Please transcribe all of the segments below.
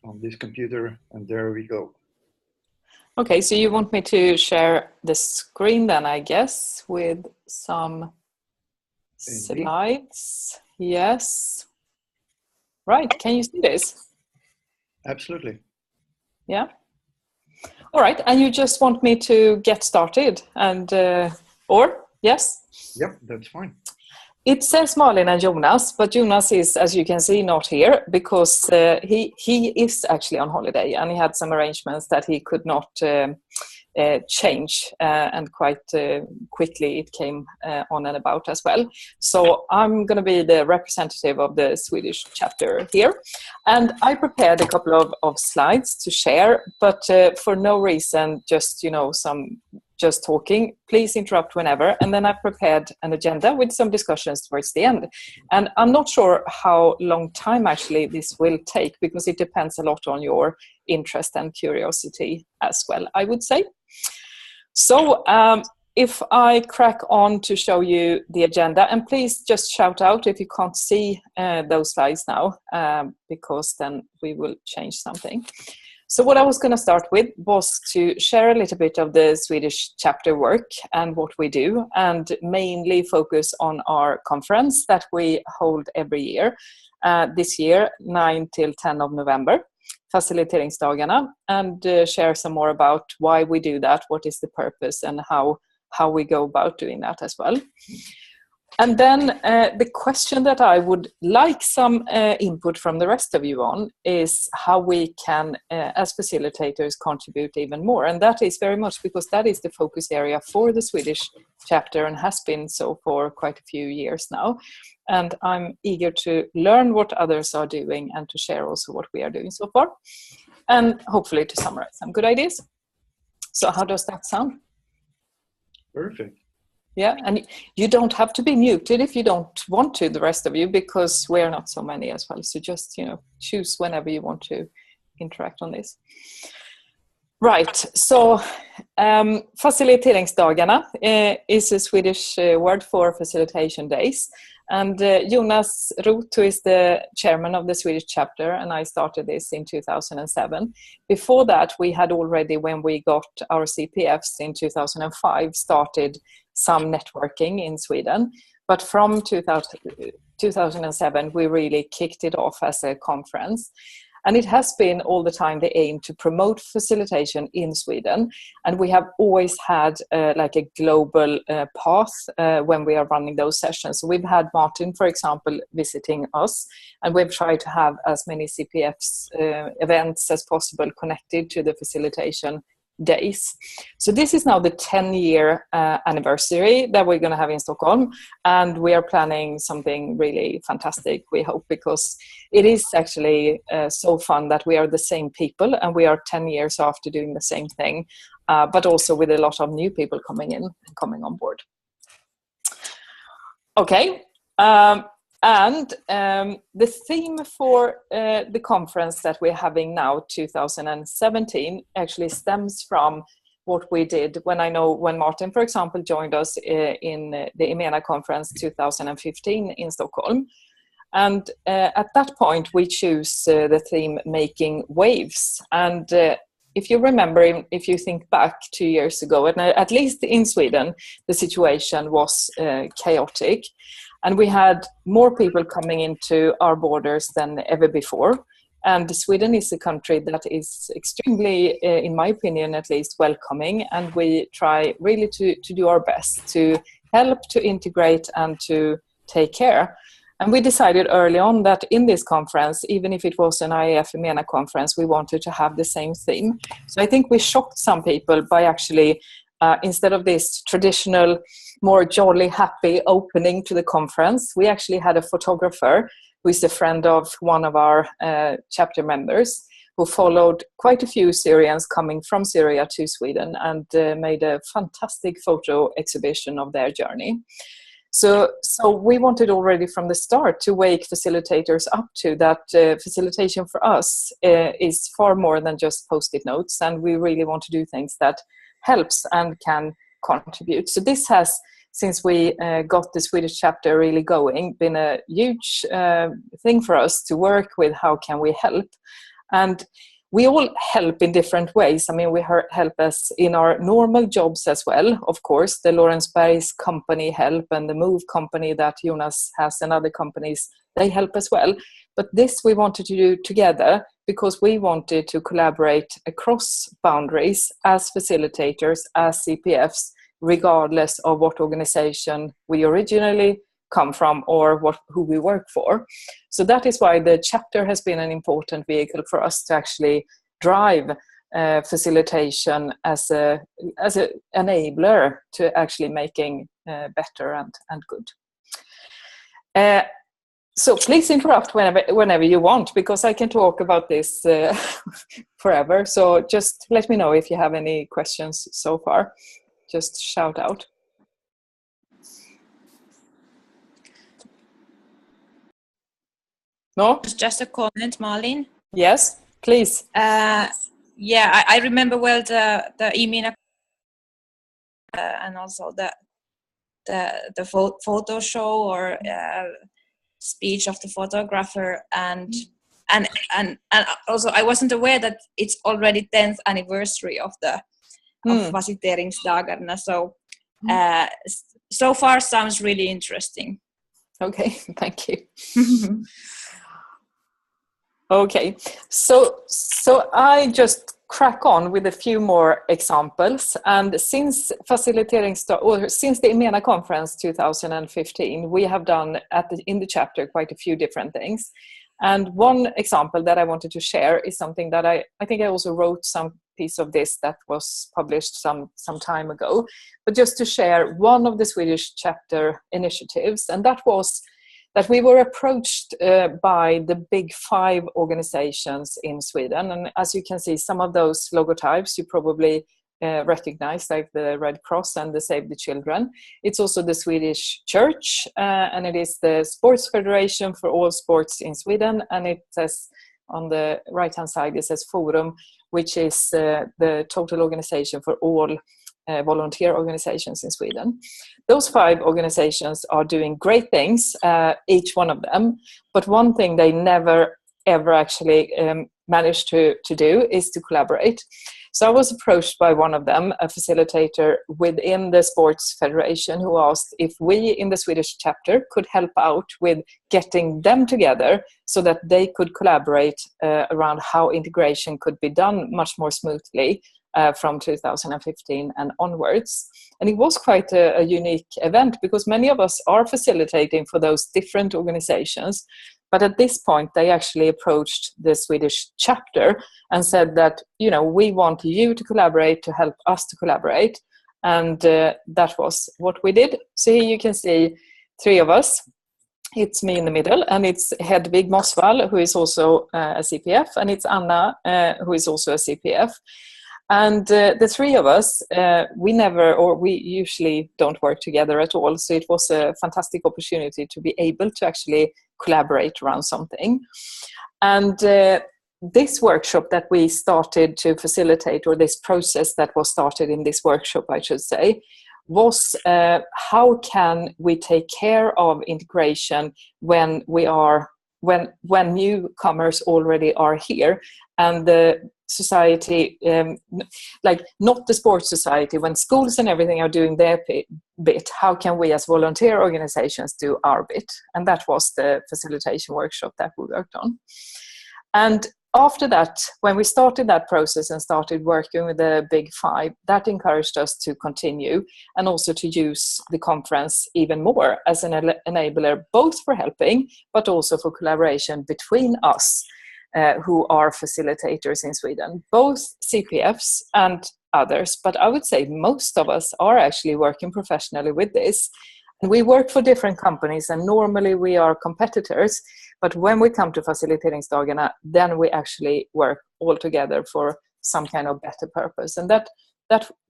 on this computer, and there we go. Okay, so you want me to share the screen then, I guess, with some slides. Yes. Right, can you see this? Absolutely. Yeah. All right, and you just want me to get started, and or yes? Yep, that's fine. It says Malin and Jonas, but Jonas is, as you can see, not here because he is actually on holiday, and he had some arrangements that he could not change, and quite quickly it came on and about as well. So I'm going to be the representative of the Swedish chapter here, and I prepared a couple of slides to share, but for no reason, just just talking, please interrupt whenever. And then I prepared an agenda with some discussions towards the end. And I'm not sure how long time actually this will take, because it depends a lot on your interest and curiosity as well, I would say. So if I crack on to show you the agenda, and please just shout out if you can't see those slides now, because then we will change something. So what I was going to start with was to share a little bit of the Swedish chapter work and what we do, and mainly focus on our conference that we hold every year. This year, 9 till 10 of November, Faciliteringsdagarna, and share some more about why we do that, what is the purpose, and how we go about doing that as well. And then the question that I would like some input from the rest of you on is how we can, as facilitators, contribute even more. And that is very much because that is the focus area for the Swedish chapter and has been so for quite a few years now. And I'm eager to learn what others are doing and to share also what we are doing so far. And hopefully to summarize some good ideas. So how does that sound? Perfect. Yeah, and you don't have to be muted if you don't want to, the rest of you, because we're not so many as well. So just, choose whenever you want to interact on this. Right, so Faciliteringsdagarna is a Swedish word for facilitation days. And Jonas Roth, who is the chairman of the Swedish chapter, and I started this in 2007. Before that, we had already, when we got our CPFs in 2005, started some networking in Sweden. But from 2007, we really kicked it off as a conference. And it has been all the time the aim to promote facilitation in Sweden. And we have always had like a global path when we are running those sessions. So we've had Martin, for example, visiting us, and we've tried to have as many CPFs events as possible connected to the facilitation days. So this is now the 10-year anniversary that we're going to have in Stockholm, and we are planning something really fantastic, we hope, because it is actually so fun that we are the same people and we are 10 years after doing the same thing, but also with a lot of new people coming in and coming on board. Okay. And the theme for the conference that we're having now, 2017, actually stems from what we did when Martin, for example, joined us in the EMENA conference 2015 in Stockholm. And at that point, we choose the theme Making Waves. And if you remember, if you think back 2 years ago, and at least in Sweden, the situation was chaotic. And we had more people coming into our borders than ever before. And Sweden is a country that is extremely, in my opinion at least, welcoming. And we try really to do our best to help, to integrate, and to take care. And we decided early on that in this conference, even if it was an IAF EMENA conference, we wanted to have the same theme. So I think we shocked some people by actually, instead of this traditional, more jolly, happy opening to the conference, we actually had a photographer who is a friend of one of our chapter members, who followed quite a few Syrians coming from Syria to Sweden and made a fantastic photo exhibition of their journey. So we wanted already from the start to wake facilitators up to that facilitation for us is far more than just post-it notes, and we really want to do things that helps and can contribute. So this has, since we got the Swedish chapter really going, been a huge thing for us to work with. How can we help? And we all help in different ways. I mean, we help us in our normal jobs as well. Of course, the Lawrencebergs company help, and the Move company that Jonas has and other companies, they help as well. But this we wanted to do together because we wanted to collaborate across boundaries as facilitators, as CPFs, regardless of what organization we originally come from or who we work for. So that is why the chapter has been an important vehicle for us to actually drive facilitation as a enabler to actually making better and good. So please interrupt whenever you want, because I can talk about this forever. So just let me know if you have any questions so far. Just shout out. No? Just a comment, Malin. Yes, please. Yeah, I remember well the EMENA and also the photo show or speech of the photographer, and also I wasn't aware that it's already 10th anniversary of Faciliteringsdagarna. So so far sounds really interesting. Okay, thank you. Okay, so I just crack on with a few more examples. And since since the EMENA conference 2015, we have done in the chapter quite a few different things. And one example that I wanted to share is something that I think I also wrote some piece of this that was published some time ago. But just to share one of the Swedish chapter initiatives, and that was that we were approached by the big 5 organizations in Sweden. And as you can see, some of those logotypes you probably recognize, like the Red Cross and the Save the Children. It's also the Swedish Church, and it is the Sports Federation for all sports in Sweden. And it says on the right-hand side, it says Forum, which is the total organization for all volunteer organizations in Sweden. Those 5 organizations are doing great things, each one of them. But one thing they never, ever actually managed to do is to collaborate. So I was approached by one of them, a facilitator within the Sports Federation, who asked if we in the Swedish chapter could help out with getting them together so that they could collaborate around how integration could be done much more smoothly from 2015 and onwards. And it was quite a unique event because many of us are facilitating for those different organizations. But at this point, they actually approached the Swedish chapter and said that, we want you to collaborate, to help us to collaborate. And that was what we did. So here you can see 3 of us. It's me in the middle, and it's Hedvig Mosvall, who is also a CPF, and it's Anna, who is also a CPF. And the 3 of us, we usually don't work together at all. So it was a fantastic opportunity to be able to actually collaborate around something. And this workshop that we started to facilitate, or this process that was started in this workshop, I should say, was how can we take care of integration when newcomers already are here, and the society, not the sports society, when schools and everything are doing their bit, how can we as volunteer organizations do our bit? And that was the facilitation workshop that we worked on. And after that, when we started that process and started working with the big 5, that encouraged us to continue and also to use the conference even more as an enabler, both for helping, but also for collaboration between us who are facilitators in Sweden, both CPFs and others. But I would say most of us are actually working professionally with this. And we work for different companies, and normally we are competitors. But when we come to Faciliteringsdagarna, then we actually work all together for some kind of better purpose. And that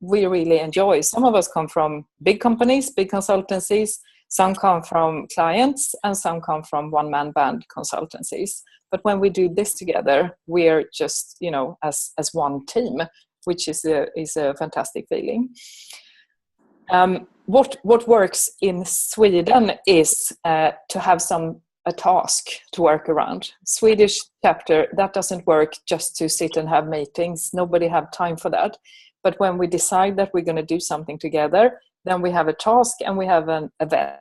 we really enjoy. Some of us come from big companies, big consultancies. Some come from clients, and some come from one-man band consultancies. But when we do this together, we're just, as one team, which is a fantastic feeling. What works in Sweden is to have some a task to work around. Swedish chapter, that doesn't work just to sit and have meetings. Nobody have time for that. But when we decide that we're going to do something together, then we have a task and we have an event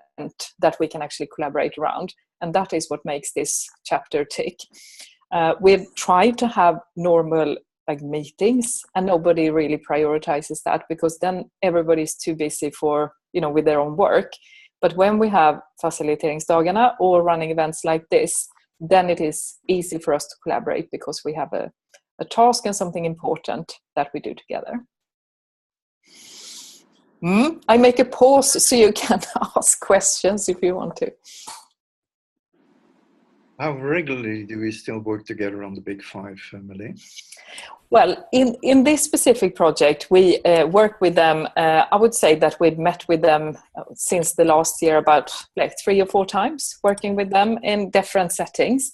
that we can actually collaborate around. And that is what makes this chapter tick. We've tried to have normal meetings, and nobody really prioritizes that, because then everybody's too busy for, with their own work. But when we have faciliteringsdagarna or running events like this, then it is easy for us to collaborate, because we have a task and something important that we do together. I make a pause so you can ask questions if you want to. How regularly do we still work together on the Big Five, Emily? Well, in this specific project, we work with them. I would say that we've met with them since the last year about 3 or 4 times, working with them in different settings.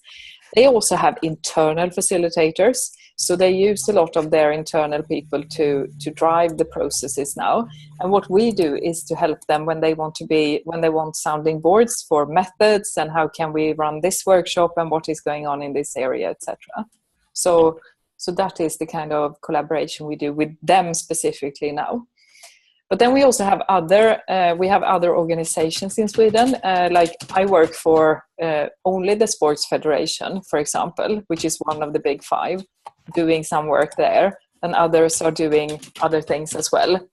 They also have internal facilitators, so they use a lot of their internal people to drive the processes now. And what we do is to help them when they want sounding boards for methods and how can we run this workshop and what is going on in this area, etc. So that is the kind of collaboration we do with them specifically now. But then we also have other organizations in Sweden. Like I work for only the Sports Federation, for example, which is one of the Big Five, doing some work there. And others are doing other things as well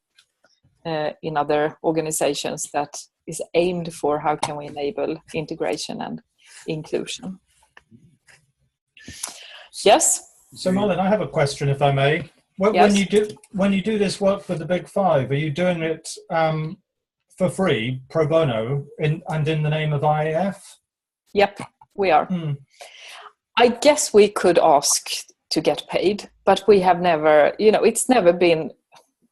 in other organizations that is aimed for how can we enable integration and inclusion. Yes? So Malin, I have a question, if I may. Yes. When you do this work for the Big Five, are you doing it for free, pro bono, and in the name of IAF? Yep, we are. I guess we could ask to get paid, but we have never, it's never been,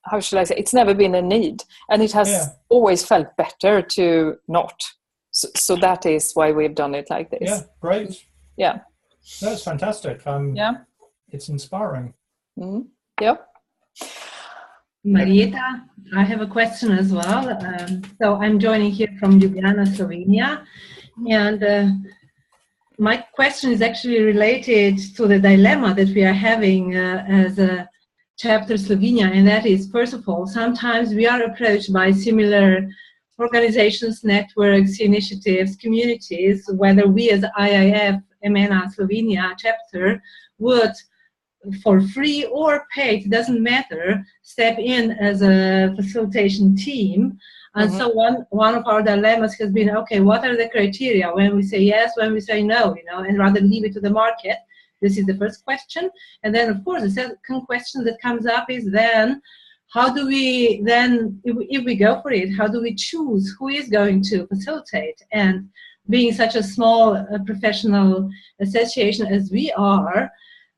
how should I say, it's never been a need, and it has always felt better to not. So that is why we've done it like this. Yeah, great. Yeah. That's fantastic. It's inspiring. Yep. Marieta, I have a question as well. So I'm joining here from Ljubljana, Slovenia. And my question is actually related to the dilemma that we are having as a chapter Slovenia. And that is, first of all, sometimes we are approached by similar organizations, networks, initiatives, communities, whether we as IAF, EMENA, Slovenia chapter would, for free or paid, doesn't matter, step in as a facilitation team. And so one of our dilemmas has been, okay, what are the criteria when we say yes, when we say no, and rather leave it to the market? This is the first question. And then, of course, the second question that comes up is then, how do we then, if we go for it, how do we choose who is going to facilitate? And being such a small professional association as we are,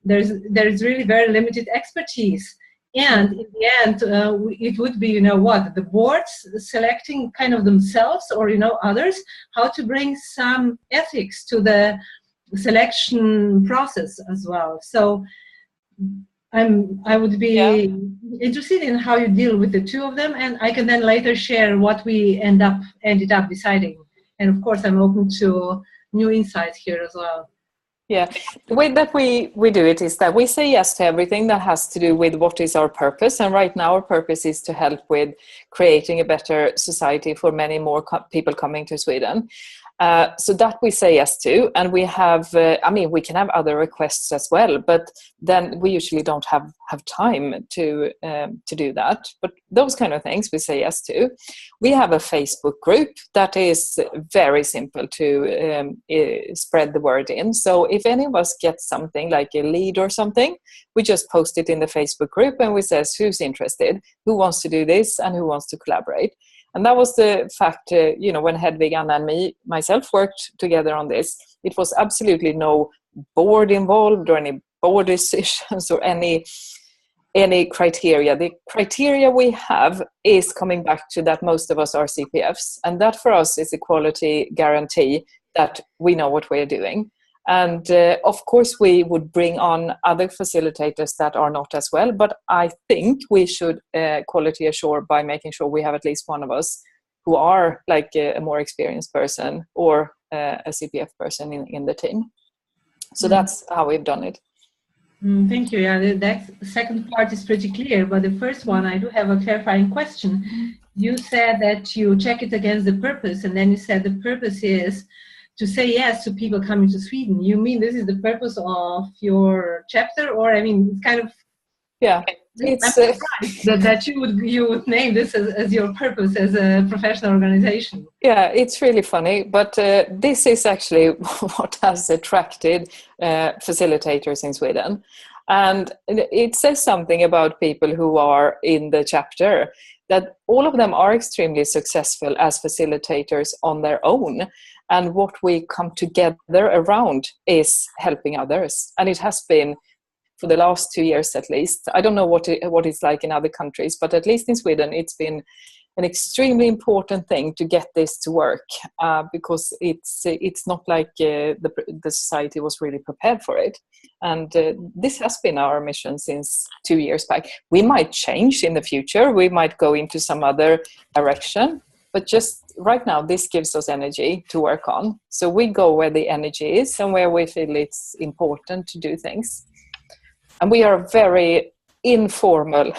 there's really very limited expertise. And in the end, it would be, the boards selecting kind of themselves or, others, how to bring some ethics to the selection process as well. So I would be interested in how you deal with the two of them, and I can then later share what we ended up deciding. And of course, I'm open to new insights here as well. Yeah, the way that we do it is that we say yes to everything that has to do with what is our purpose. And right now our purpose is to help with creating a better society for many more people coming to Sweden. So that we say yes to, and we have, we can have other requests as well, but then we usually don't have time to do that. But those kind of things we say yes to. We have a Facebook group that is very simple to spread the word in. So if any of us get something like a lead or something, we just post it in the Facebook group and we say who's interested, who wants to do this, and who wants to collaborate. And that was the fact, when Hedvig, Anna, and myself worked together on this, it was absolutely no board involved or any board decisions or any criteria. The criteria we have is coming back to that most of us are CPFs. And that for us is a quality guarantee that we know what we're doing. And of course, we would bring on other facilitators that are not as well. But I think we should quality assure by making sure we have at least one of us who are like a more experienced person or a CPF person in the team. So that's how we've done it. Thank you. Yeah, that second part is pretty clear, but the first one, I do have a clarifying question. You said that you check it against the purpose, and then you said the purpose is to say yes to people coming to Sweden. You mean this is the purpose of your chapter, or I mean, it's kind of it's that you would name this as your purpose as a professional organization. Yeah, it's really funny, but this is actually what has attracted facilitators in Sweden. And it says something about people who are in the chapter, that all of them are extremely successful as facilitators on their own. And what we come together around is helping others. And it has been for the last 2 years at least. I don't know what it's like in other countries, but at least in Sweden, it's been an extremely important thing to get this to work, because it's not like the society was really prepared for it. And this has been our mission since 2 years back. We might change in the future. We might go into some other direction. But just right now, this gives us energy to work on. So we go where the energy is and where we feel it's important to do things. And we are a very informal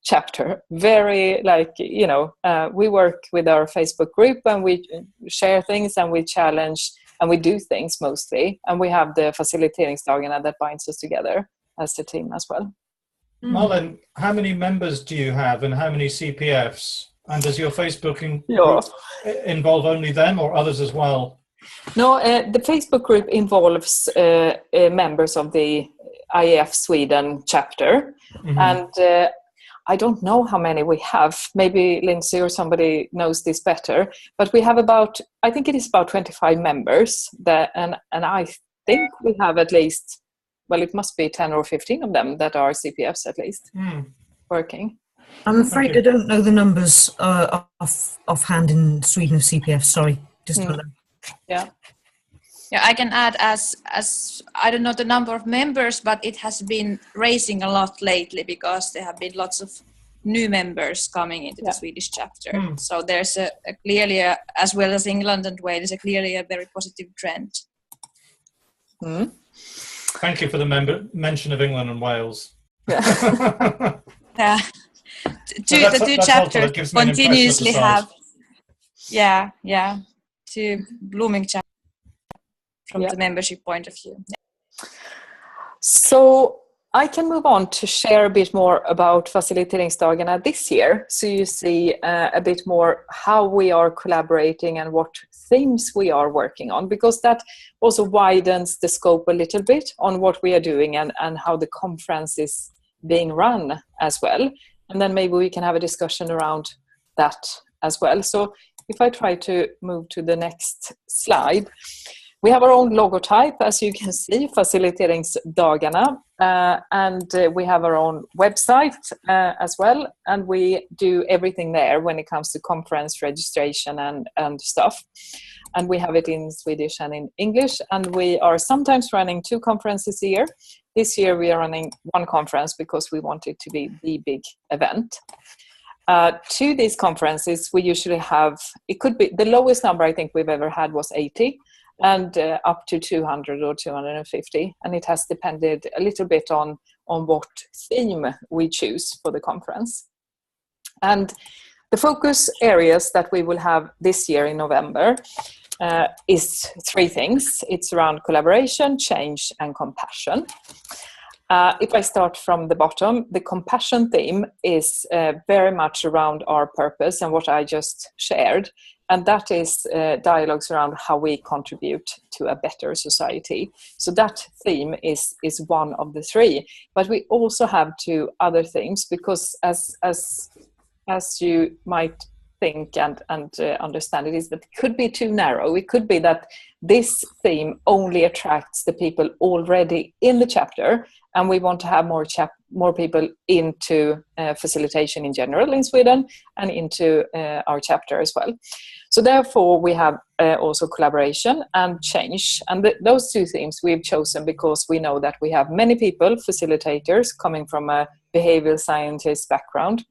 chapter, very we work with our Facebook group and we share things and we challenge and we do things mostly. And we have the Faciliteringsdagarna that binds us together as a team as well. Malin, how many members do you have and how many CPFs? And does your Facebook group involve only them or others as well? No, the Facebook group involves members of the IAF Sweden chapter. Mm-hmm. And I don't know how many we have. Maybe Lindsay or somebody knows this better. But we have I think it is about 25 members. And I think we have at least, well, it must be 10 or 15 of them that are CPFs at least working. I'm afraid I don't know the numbers offhand in Sweden of CPF. Sorry, just don't know. Yeah, I can add as I don't know the number of members, but it has been raising a lot lately because there have been lots of new members coming into the Swedish chapter. So there's a clearly, as well as England and Wales, clearly a very positive trend. Thank you for the mention of England and Wales. Yeah. The two chapters continuously have, two blooming chapters from the membership point of view. Yeah. So I can move on to share a bit more about Faciliteringsdagarna this year. So you see a bit more how we are collaborating and what themes we are working on, because that also widens the scope a little bit on what we are doing and how the conference is being run as well. And then maybe we can have a discussion around that as well. So if I try to move to the next slide, we have our own logotype, as you can see, Faciliteringsdagarna, and we have our own website as well. And we do everything there when it comes to conference registration and stuff. And we have it in Swedish and in English. And we are sometimes running 2 conferences a year. This year we are running 1 conference because we want it to be the big event. To these conferences, we usually have, it could be, the lowest number I think we've ever had was 80 and up to 200 or 250. And it has depended a little bit on what theme we choose for the conference. And the focus areas that we will have this year in November is 3 things. It's around collaboration, change, and compassion. If I start from the bottom, the compassion theme is very much around our purpose and what I just shared. And that is dialogues around how we contribute to a better society. So that theme is one of the 3. But we also have 2 other themes, because as you might think and understand, it is that it could be too narrow. It could be that this theme only attracts the people already in the chapter, and we want to have more people into facilitation in general in Sweden and into our chapter as well. So therefore we have also collaboration and change, and those 2 themes we've chosen because we know that we have many people, facilitators, coming from a behavioral scientist background,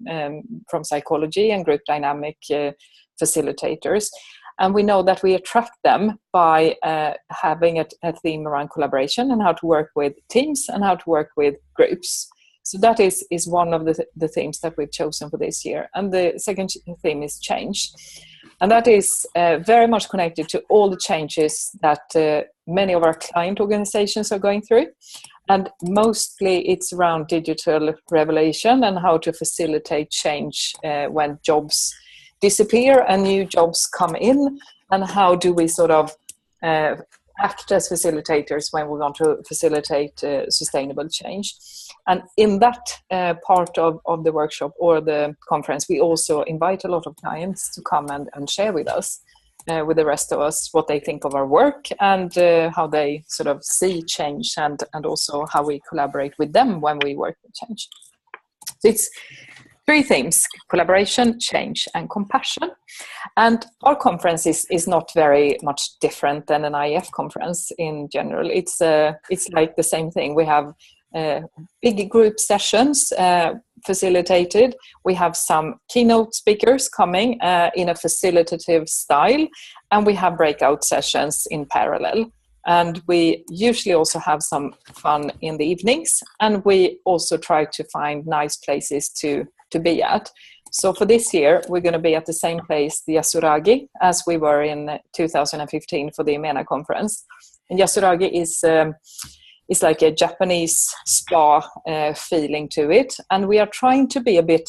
from psychology and group dynamic facilitators. And we know that we attract them by having a theme around collaboration and how to work with teams and how to work with groups. So that is one of the themes that we've chosen for this year. And the second theme is change. And that is very much connected to all the changes that many of our client organizations are going through. And mostly it's around digital revolution and how to facilitate change when jobs disappear and new jobs come in, and how do we sort of act as facilitators when we want to facilitate sustainable change. And in that part of the workshop or the conference, we also invite a lot of clients to come and share with us, with the rest of us, what they think of our work and how they sort of see change, and also how we collaborate with them when we work with change. So it's 3 themes: collaboration, change, and compassion. And our conference is not very much different than an IAF conference in general. It's like the same thing. We have big group sessions facilitated. We have some keynote speakers coming in a facilitative style, and we have breakout sessions in parallel. And we usually also have some fun in the evenings, and we also try to find nice places to be at. So for this year, we're going to be at the same place, the Yasuragi, as we were in 2015 for the EMENA conference. And Yasuragi is like a Japanese spa feeling to it. And we are trying to be a bit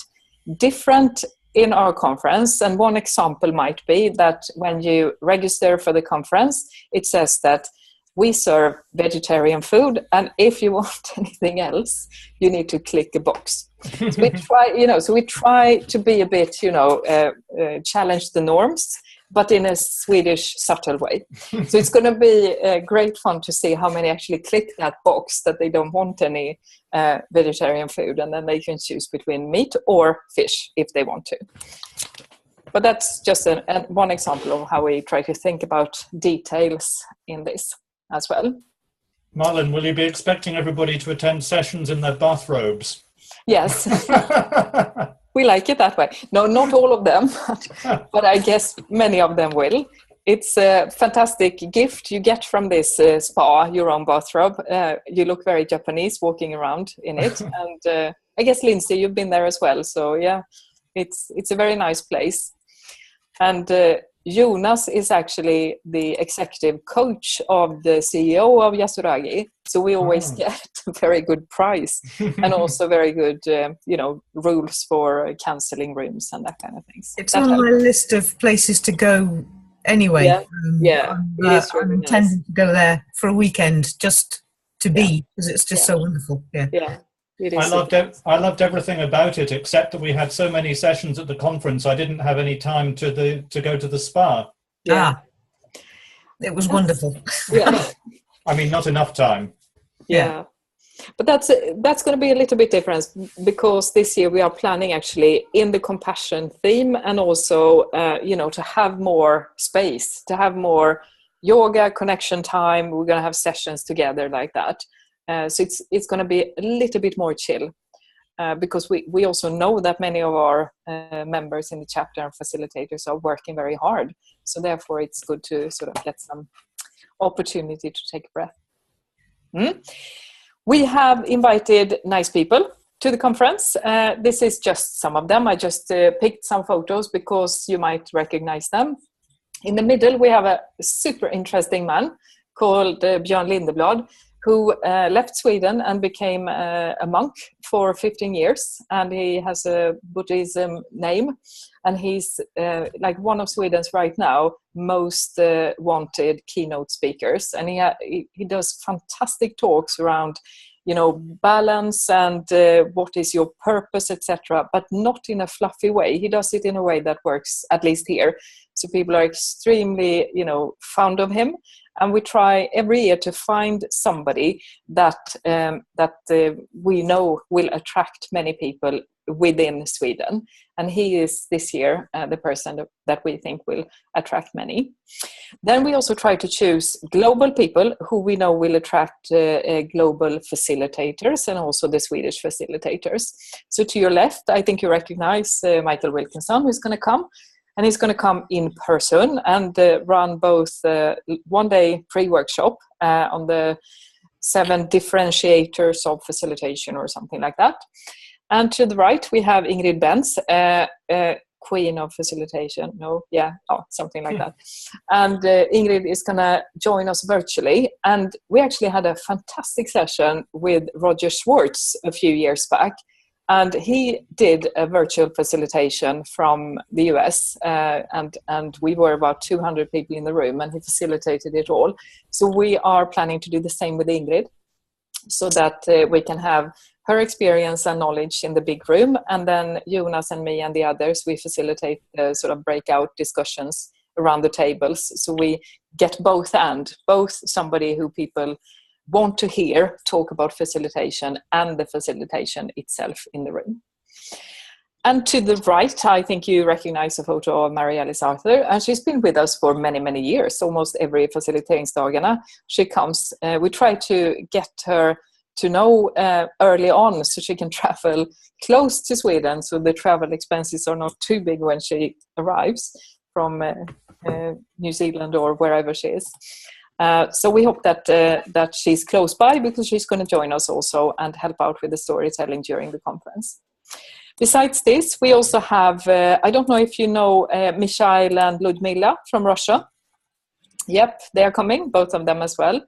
different in our conference. And one example might be that when you register for the conference, it says that we serve vegetarian food, and if you want anything else, you need to click a box. So we try to be a bit, challenge the norms, but in a Swedish subtle way. So it's going to be great fun to see how many actually click that box that they don't want any vegetarian food, and then they can choose between meat or fish if they want to. But that's just one example of how we try to think about details in this as well. Marlon, will you be expecting everybody to attend sessions in their bathrobes? Yes. We like it that way. No, not all of them, but I guess many of them will. It's a fantastic gift you get from this spa, your own bathrobe. You look very Japanese walking around in it. And I guess, Lindsay, you've been there as well. So yeah, it's a very nice place. And Jonas is actually the executive coach of the CEO of Yasuragi. So we always get a very good price and also very good, rules for cancelling rooms and that kind of things. It's on my list of places to go anyway. I'm intending to go there for a weekend just to be, because it's just so wonderful. Yeah. I loved everything about it, except that we had so many sessions at the conference. I didn't have any time to go to the spa. It was wonderful. Yeah. I mean, not enough time. Yeah. But that's going to be a little bit different, because this year we are planning actually in the compassion theme, and also to have more space, to have more yoga connection time. We're going to have sessions together like that. So it's going to be a little bit more chill, because we also know that many of our members in the chapter and facilitators are working very hard. So therefore it's good to sort of get some opportunity to take a breath. We have invited nice people to the conference. This is just some of them. I just picked some photos because you might recognize them. In the middle, we have a super interesting man called Björn Lindeblad, who left Sweden and became a monk for 15 years. And he has a Buddhism name. And he's like one of Sweden's right now most wanted keynote speakers. And he does fantastic talks around, balance and what is your purpose, etc. But not in a fluffy way. He does it in a way that works, at least here. So people are extremely, fond of him. And we try every year to find somebody that we know will attract many people within Sweden. And he is this year the person that we think will attract many. Then we also try to choose global people who we know will attract global facilitators and also the Swedish facilitators. So to your left, I think you recognize Michael Wilkinson, who's going to come. and he's going to come in person and run both one-day pre-workshop on the 7 differentiators of facilitation or something like that. And to the right, we have Ingrid Benz, Queen of Facilitation. Something like that. And Ingrid is going to join us virtually. And we actually had a fantastic session with Roger Schwartz a few years back. And he did a virtual facilitation from the US, and we were about 200 people in the room, and he facilitated it all. So we are planning to do the same with Ingrid, so that we can have her experience and knowledge in the big room, and then Jonas and me and the others, we facilitate sort of breakout discussions around the tables. So we get both somebody who people want to hear talk about facilitation and the facilitation itself in the room. And to the right, I think you recognize a photo of Marie-Alice Arthur, and she's been with us for many, many years, almost every Faciliteringsdagarna she comes. We try to get her to know early on so she can travel close to Sweden, so the travel expenses are not too big when she arrives from New Zealand or wherever she is. So we hope that she's close by, because she's going to join us also and help out with the storytelling during the conference. Besides this, we also have, I don't know if you know Mikhail and Ludmila from Russia. Yep, they are coming, both of them as well.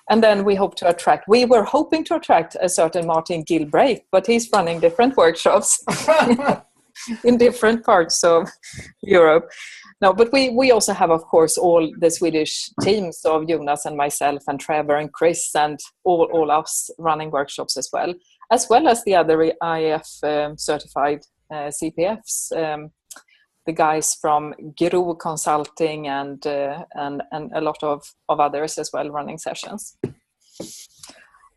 And then we were hoping to attract a certain Martin Gilbreth, but he's running different workshops in different parts of Europe. No, but we also have, of course, all the Swedish teams of Jonas and myself and Trevor and Chris and all us running workshops as well as the other IAF certified CPFs, the guys from Gro Consulting and a lot of others as well running sessions.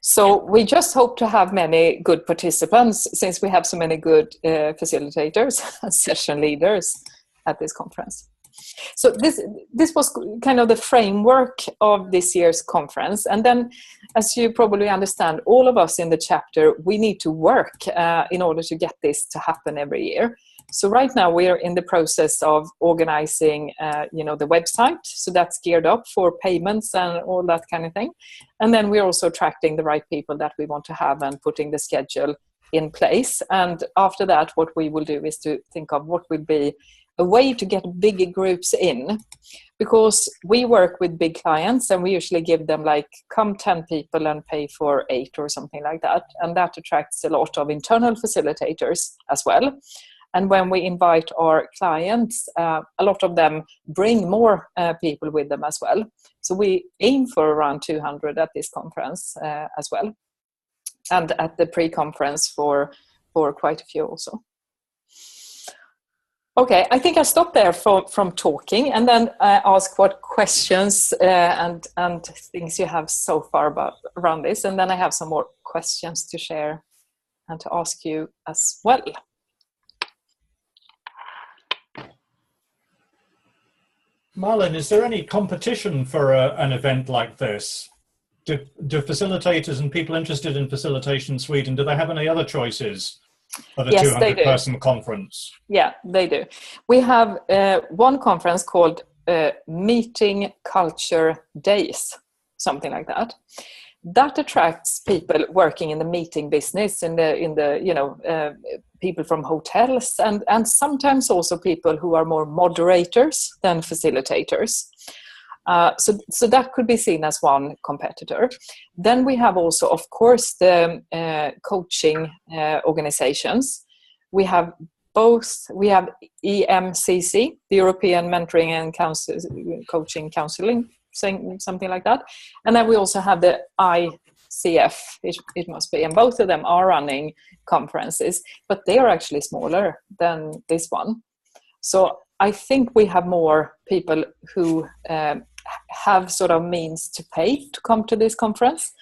So we just hope to have many good participants, since we have so many good facilitators and session leaders at this conference. So this was kind of the framework of this year's conference. And then, as you probably understand, all of us in the chapter, we need to work in order to get this to happen every year. So right now we are in the process of organizing, the website. So that's geared up for payments and all that kind of thing. And then we're also attracting the right people that we want to have and putting the schedule in place. And after that, what we will do is to think of what will be a way to get bigger groups in, because we work with big clients and we usually give them come 10 people and pay for 8 or something like that. And that attracts a lot of internal facilitators as well. And when we invite our clients, a lot of them bring more people with them as well. So we aim for around 200 at this conference as well. And at the pre-conference for quite a few also. Okay, I think I'll stop there from talking, and then ask what questions and things you have so far around this. And then I have some more questions to share and to ask you as well. Marlin, is there any competition for an event like this? Do facilitators and people interested in facilitation in Sweden, do they have any other choices for the 200-person conference? Yeah, they do. We have one conference called Meeting Culture Days, something like that. That attracts people working in the meeting business, in the people from hotels, and sometimes also people who are more moderators than facilitators. So that could be seen as one competitor. Then we have also, of course, the coaching organizations. We have both. We have EMCC, the European Mentoring and Coaching Counseling, something like that. And then we also have the ICF, it must be. And both of them are running conferences, but they are actually smaller than this one. So I think we have more people who have sort of means to pay to come to this conference,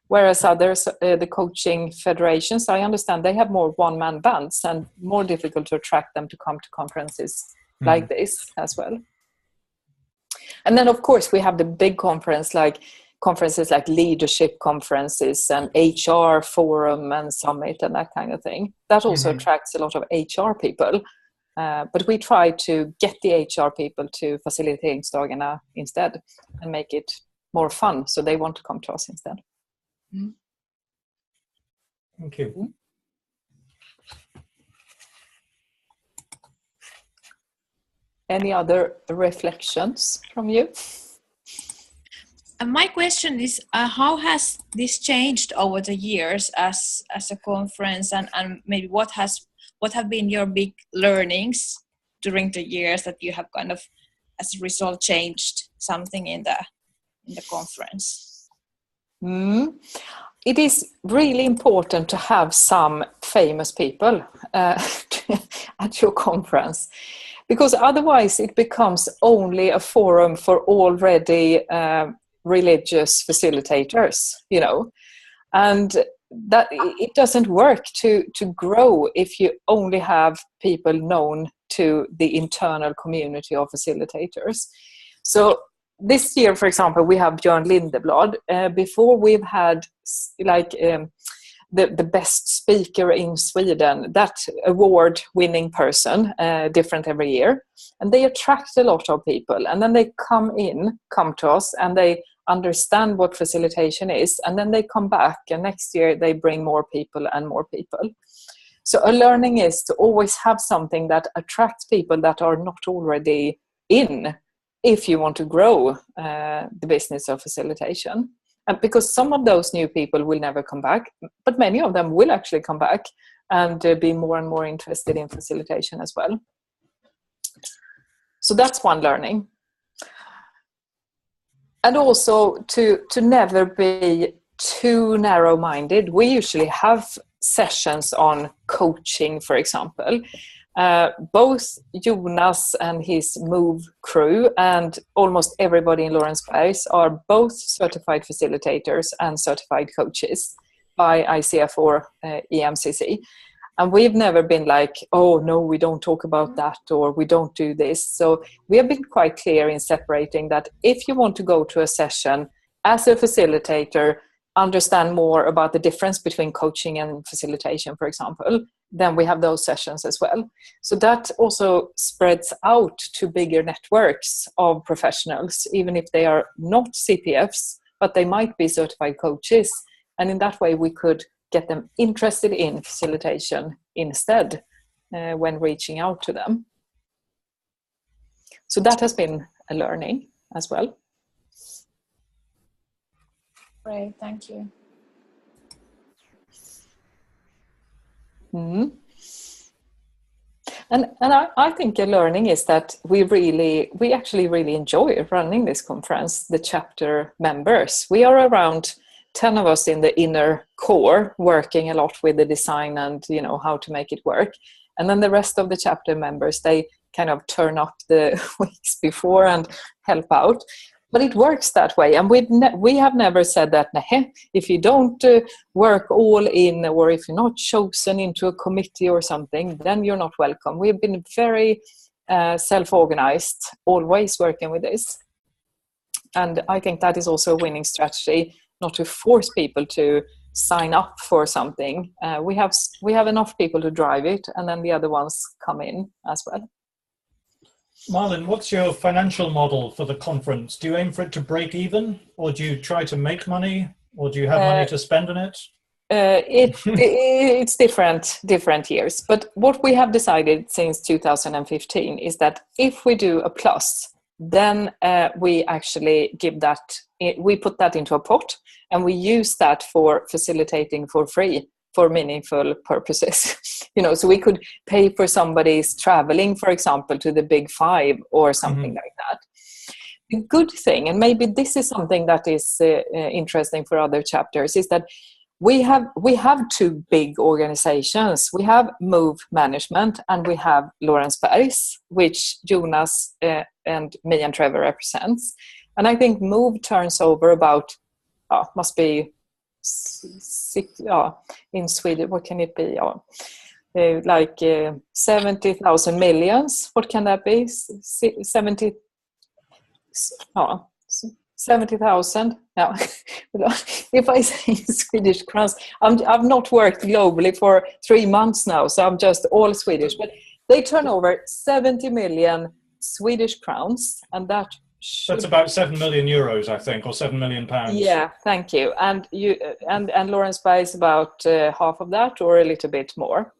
whereas others, the coaching federations, I understand they have more one-man bands and more difficult to attract them to come to conferences like this as well. And then, of course, we have the big conferences like leadership conferences and HR forum and summit and that kind of thing. That also attracts a lot of HR people. But we try to get the HR people to faciliteringsdagarna instead and make it more fun, so they want to come to us instead. Thank you. Any other reflections from you? My question is, how has this changed over the years as a conference, and maybe what have been your big learnings during the years that you have kind of, as a result, changed something in the conference? It is really important to have some famous people at your conference, because otherwise it becomes only a forum for already religious facilitators, and that it doesn't work to grow if you only have people known to the internal community of facilitators. So this year, for example, we have Björn Lindeblad. Before, we've had the best speaker in Sweden, that award-winning person, different every year, and they attract a lot of people, and then they come to us, and they understand what facilitation is, and then they come back, and next year they bring more people and more people. So a learning is to always have something that attracts people that are not already in, if you want to grow the business of facilitation. And because some of those new people will never come back, but many of them will actually come back and be more and more interested in facilitation as well. So that's one learning. And also to never be too narrow-minded. We usually have sessions on coaching, for example. Both Jonas and his MOVE crew and almost everybody in Lorensbergs are both certified facilitators and certified coaches by ICF or EMCC. And we've never been like, oh, no, we don't talk about that, or we don't do this. So we have been quite clear in separating that if you want to go to a session as a facilitator, understand more about the difference between coaching and facilitation, for example, then we have those sessions as well. So that also spreads out to bigger networks of professionals, even if they are not CPFs, but they might be certified coaches. And in that way, we could get them interested in facilitation instead when reaching out to them. So that has been a learning as well. Great, thank you. Mm-hmm. And I think a learning is that we actually really enjoy running this conference, the chapter members. We are around 10 of us in the inner core, working a lot with the design and how to make it work. And then the rest of the chapter members, they kind of turn up the weeks before and help out. But it works that way, and we have never said that, nah, if you don't work all in, or if you're not chosen into a committee or something, then you're not welcome. We've been very self-organized, always working with this. And I think that is also a winning strategy, not to force people to sign up for something. We have enough people to drive it, and then the other ones come in as well. Marlin, what's your financial model for the conference? Do you aim for it to break even, or do you try to make money, or do you have money to spend on it? It's different years. But what we have decided since 2015 is that if we do a plus, then we actually give that, we put that into a pot, and we use that for facilitating for free for meaningful purposes. So we could pay for somebody's traveling, for example, to the Big Five or something like that. The good thing, and maybe this is something that is interesting for other chapters, is that we have two big organizations. We have MOVE Management and we have Lorensbergs, which Jonas and me and Trevor represents. And I think MOVE turns over about, must be six, in Sweden, what can it be? Like 70,000 millions. What can that be? 70,000. Now, if I say Swedish crowns, I've not worked globally for 3 months now, so I'm just all Swedish. But They turn over 70 million Swedish crowns, and that that's about 7 million euros, I think, or 7 million pounds. Yeah, thank you. And Lorensberg is about half of that, or a little bit more.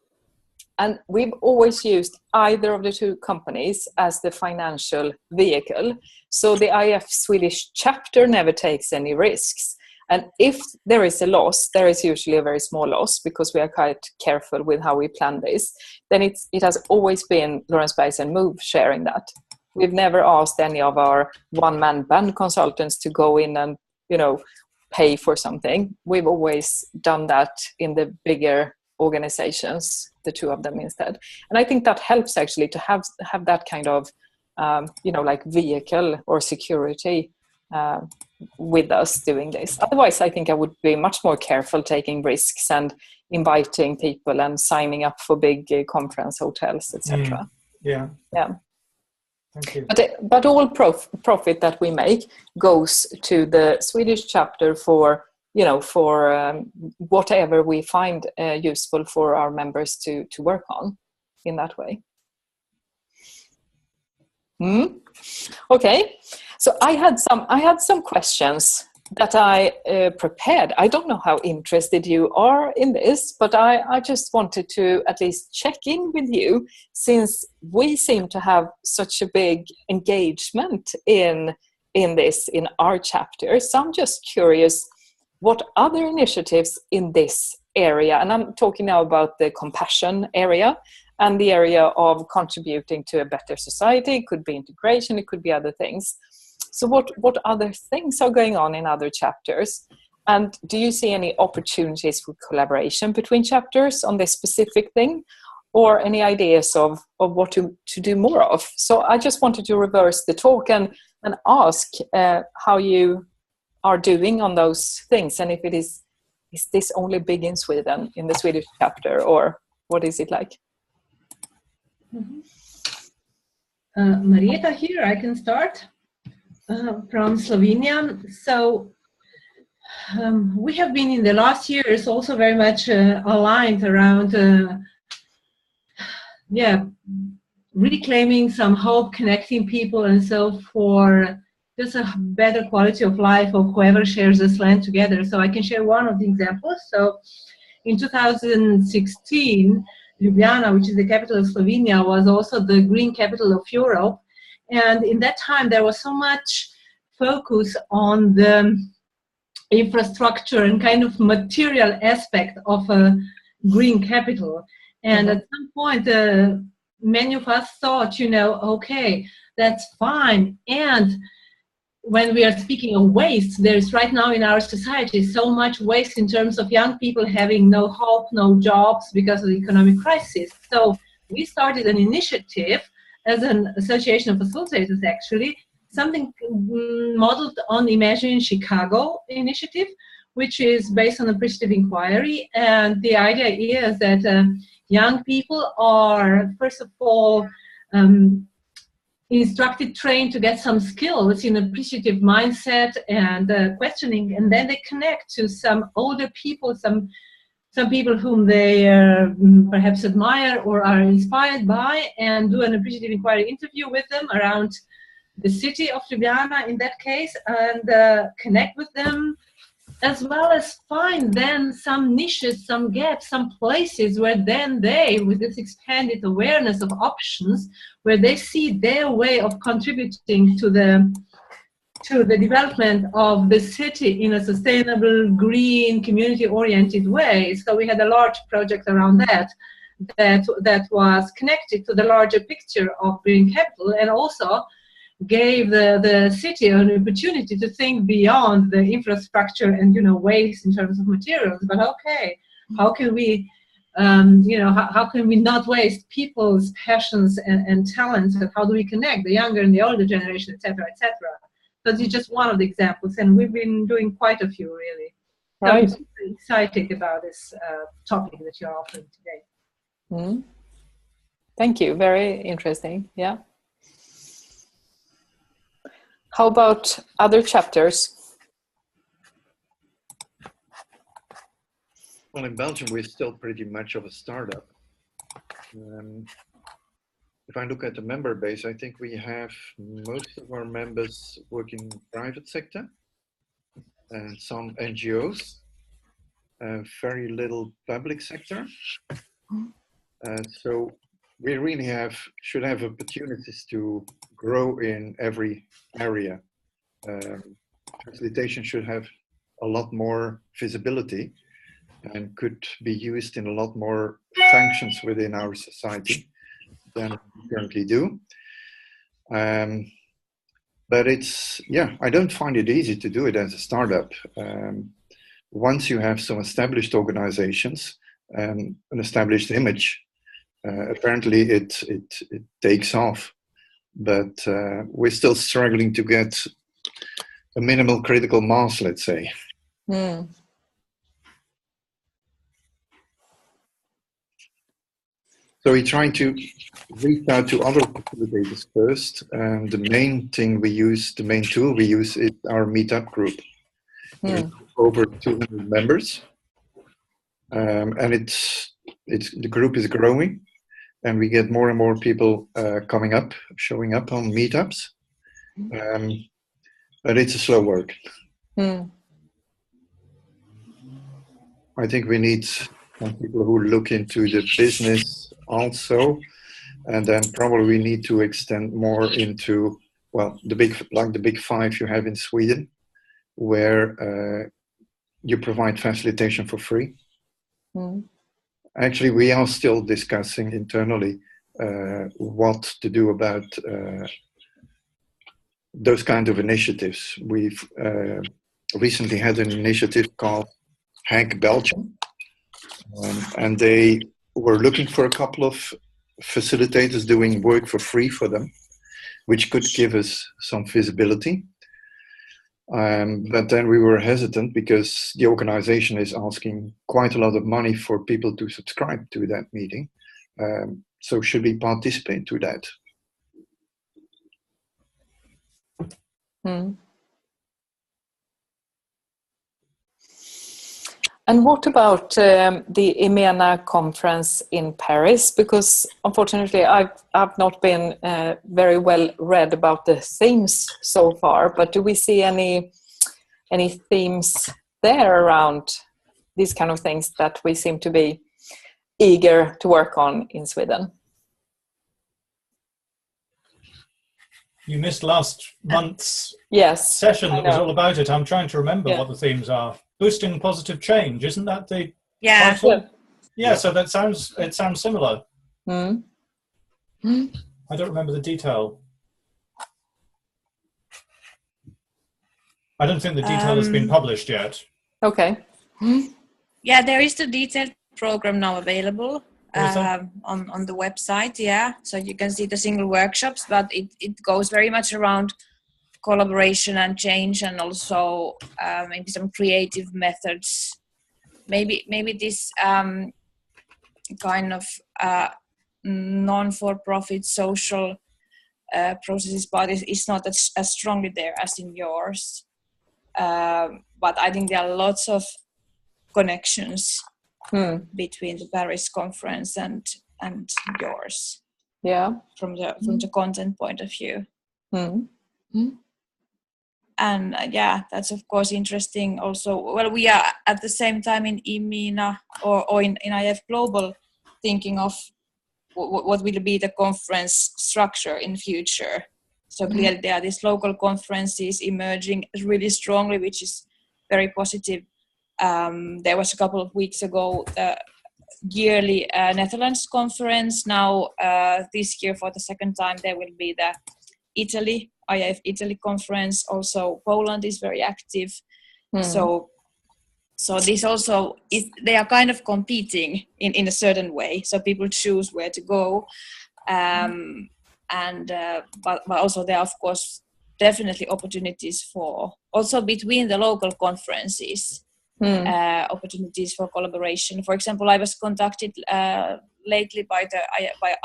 And we've always used either of the two companies as the financial vehicle. So the IAF Swedish chapter never takes any risks. And if there is a loss, there is usually a very small loss because we are quite careful with how we plan this. Then it has always been Lorensberg and Move sharing that. We've never asked any of our one-man band consultants to go in and, pay for something. We've always done that in the bigger organizations, the two of them instead. And I think that helps actually to have that kind of, like vehicle or security with us doing this. Otherwise, I think I would be much more careful taking risks and inviting people and signing up for big conference hotels, etc. Yeah. Thank you. But all profit that we make goes to the Swedish chapter for whatever we find useful for our members to work on in that way. Okay, so I had some questions that I prepared. I don't know how interested you are in this, but I just wanted to at least check in with you, since we seem to have such a big engagement in this in our chapter. So I'm just curious, what other initiatives in this area, and I'm talking now about the compassion area and the area of contributing to a better society. It could be integration, it could be other things. So what other things are going on in other chapters? And do you see any opportunities for collaboration between chapters on this specific thing, or any ideas of what to do more of? So I just wanted to reverse the talk and ask how you are doing on those things, and if it is this only big in Sweden, in the Swedish chapter, or what is it like? Marieta here, I can start. From Slovenia. So we have been in the last years also very much aligned around reclaiming some hope, connecting people, and so for just a better quality of life of whoever shares this land together. So I can share one of the examples. So in 2016, Ljubljana, which is the capital of Slovenia, was also the green capital of Europe. And in that time, there was so much focus on the infrastructure and kind of material aspect of a green capital. And at some point, many of us thought, okay, that's fine. And when we are speaking of waste, there's right now in our society so much waste in terms of young people having no hope, no jobs because of the economic crisis. So we started an initiative as an association of facilitators, actually, something modeled on Imagine Chicago initiative, which is based on appreciative inquiry. And the idea is that young people are, first of all, instructed, trained to get some skills in appreciative mindset and questioning, and then they connect to some older people, some people whom they perhaps admire or are inspired by, and do an appreciative inquiry interview with them around the city of Ljubljana in that case, and connect with them, as well as find then some niches, some gaps, some places where then they, with this expanded awareness of options, where they see their way of contributing to the development of the city in a sustainable, green, community-oriented way. So we had a large project around that was connected to the larger picture of green capital, and also gave the city an opportunity to think beyond the infrastructure and waste in terms of materials. But okay, how can we how can we not waste people's passions and talents, and how do we connect the younger and the older generation, etc., etc. So this is just one of the examples, and we've been doing quite a few, really. Right. So I'm super excited about this topic that you're offering today. Mm. Thank you. Very interesting. Yeah. How about other chapters? Well, in Belgium, we're still pretty much of a startup. if I look at the member base, I think we have most of our members work in private sector and some NGOs, very little public sector. So we really should have opportunities to grow in every area. Facilitation should have a lot more visibility and could be used in a lot more functions within our society than we currently do. But I don't find it easy to do it as a startup. Once you have some established organizations and an established image, apparently it takes off. But we're still struggling to get a minimal critical mass, let's say. So we're trying to reach out to other facilitators first. And the main tool we use is our meetup group. Over 200 members. And the group is growing. And we get more and more people showing up on meetups. But it's a slow work. I think we need some people who look into the business also, and then probably we need to extend more into, the big five you have in Sweden, where you provide facilitation for free. Actually, we are still discussing internally what to do about those kind of initiatives. We've recently had an initiative called Hack Belgium, and they were looking for a couple of facilitators doing work for free for them, which could give us some visibility. But then we were hesitant because the organization is asking quite a lot of money for people to subscribe to that meeting. So should we participate to that? And what about the EMENA conference in Paris? Because unfortunately, I've not been very well read about the themes so far. But do we see any themes there around these kind of things that we seem to be eager to work on in Sweden? You missed last month's session that was all about it. I'm trying to remember what the themes are. Boosting positive change, isn't that the title? Yeah, so it sounds similar. I don't remember the detail. I don't think the detail has been published yet. Okay. Yeah, there is the detailed program now available on the website. Yeah, so you can see the single workshops, but it goes very much around collaboration and change, and also maybe some creative methods. Maybe this kind of non-for-profit social processes part is not as strongly there as in yours. But I think there are lots of connections between the Paris conference and yours. Yeah, from the content point of view. And that's of course interesting also. Well, we are at the same time in EMENA or in IAF Global thinking of what will be the conference structure in future. So clearly there are these local conferences emerging really strongly, which is very positive. There was a couple of weeks ago the yearly Netherlands conference. Now this year for the second time there will be the IAF Italy conference. Also Poland is very active. So this also they are kind of competing in a certain way. So people choose where to go, but also there are of course definitely opportunities for also between the local conferences. Opportunities for collaboration. For example, I was contacted lately by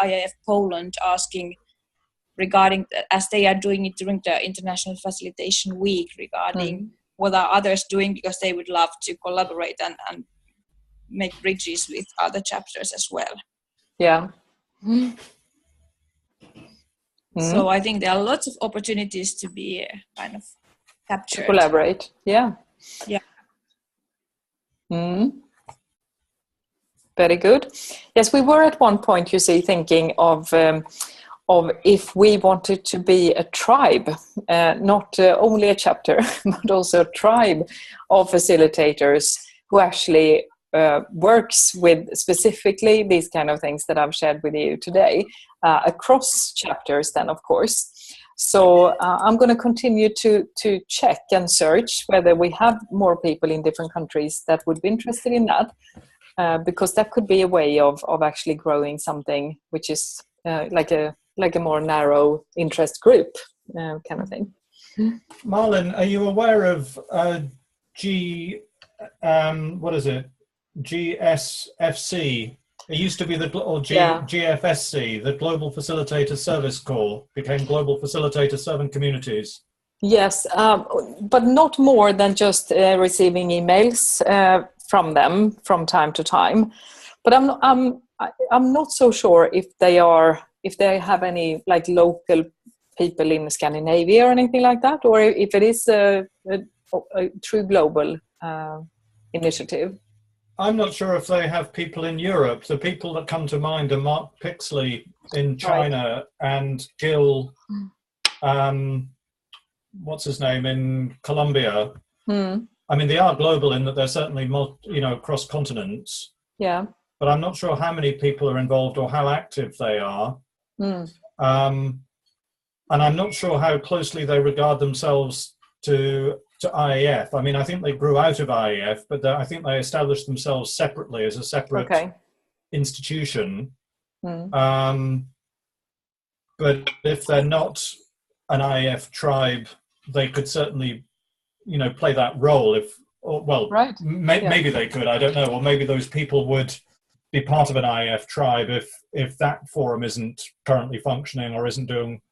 IAF Poland asking regarding, as they are doing it during the International Facilitation Week, regarding what are others doing, because they would love to collaborate and make bridges with other chapters as well. Yeah. So I think there are lots of opportunities to be kind of captured. To collaborate, yeah. Yeah. Very good. Yes, we were at one point, you see, thinking of if we wanted to be a tribe, not only a chapter, but also a tribe of facilitators who actually works with specifically these kind of things that I've shared with you today, across chapters then, of course. So I'm going to continue to check and search whether we have more people in different countries that would be interested in that, because that could be a way of actually growing something which is like a more narrow interest group kind of thing. Marlon, are you aware of GSFC? It used to be GFSC, the Global Facilitator Service Corps, became Global Facilitator Servant Communities. Yes, but not more than just receiving emails from them from time to time. But I'm not so sure if they have any like local people in Scandinavia or anything like that, or if it is a true global initiative. I'm not sure if they have people in Europe. The people that come to mind are Mark Pixley in China and Gil, what's his name, in Colombia. I mean, they are global in that they're certainly across continents. Yeah. But I'm not sure how many people are involved or how active they are. And I'm not sure how closely they regard themselves to IAF. I mean, I think they grew out of IAF, but I think they established themselves separately as a separate institution. But if they're not an IAF tribe, they could certainly, play that role. Maybe they could. I don't know. Or maybe those people would be part of an IAF tribe if that forum isn't currently functioning or isn't doing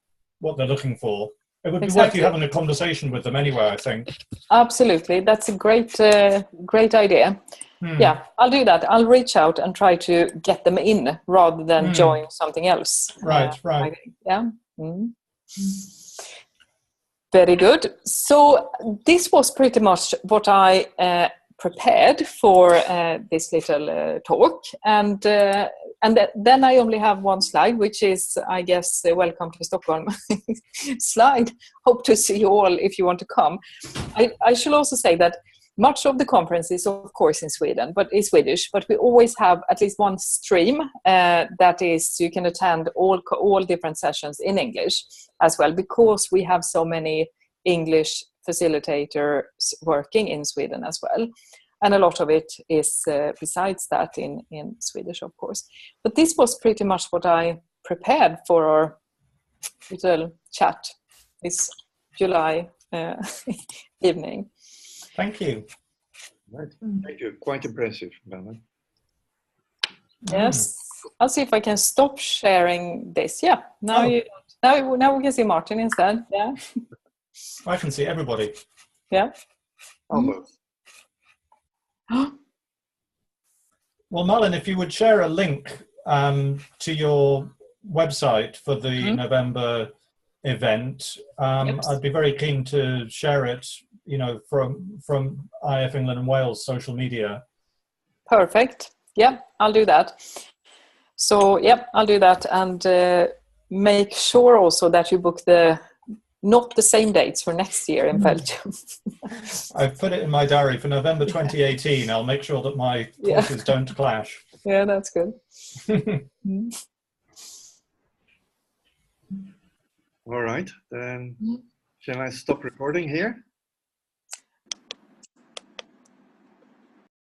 what they're looking for. It would be worth you having a conversation with them anyway, I think. Absolutely. That's a great idea. Yeah, I'll do that. I'll reach out and try to get them in rather than join something else. Right. Yeah. Very good. So this was pretty much what I prepared for this little talk, and then I only have one slide, which is, I guess, welcome to Stockholm slide. Hope to see you all if you want to come. I should also say that much of the conference is, of course, in Sweden, but in Swedish. But we always have at least one stream that is you can attend all different sessions in English as well, because we have so many English facilitators working in Sweden as well. And a lot of it is, besides that, in Swedish, of course. But this was pretty much what I prepared for our little chat this July evening. Thank you. Right. Thank you. Quite impressive, Bella. Yes. I'll see if I can stop sharing this. Yeah. Now we can see Martin instead. Yeah. I can see everybody. Yeah. Almost. Well, Marlon, if you would share a link to your website for the November event, I'd be very keen to share it, from IAF England and Wales social media. Perfect. Yeah, I'll do that. So, yeah, I'll do that, and make sure also that you book not the same dates for next year in Belgium. I've put it in my diary for November 2018. I'll make sure that my courses don't clash. Yeah, that's good. All right, then shall I stop recording here?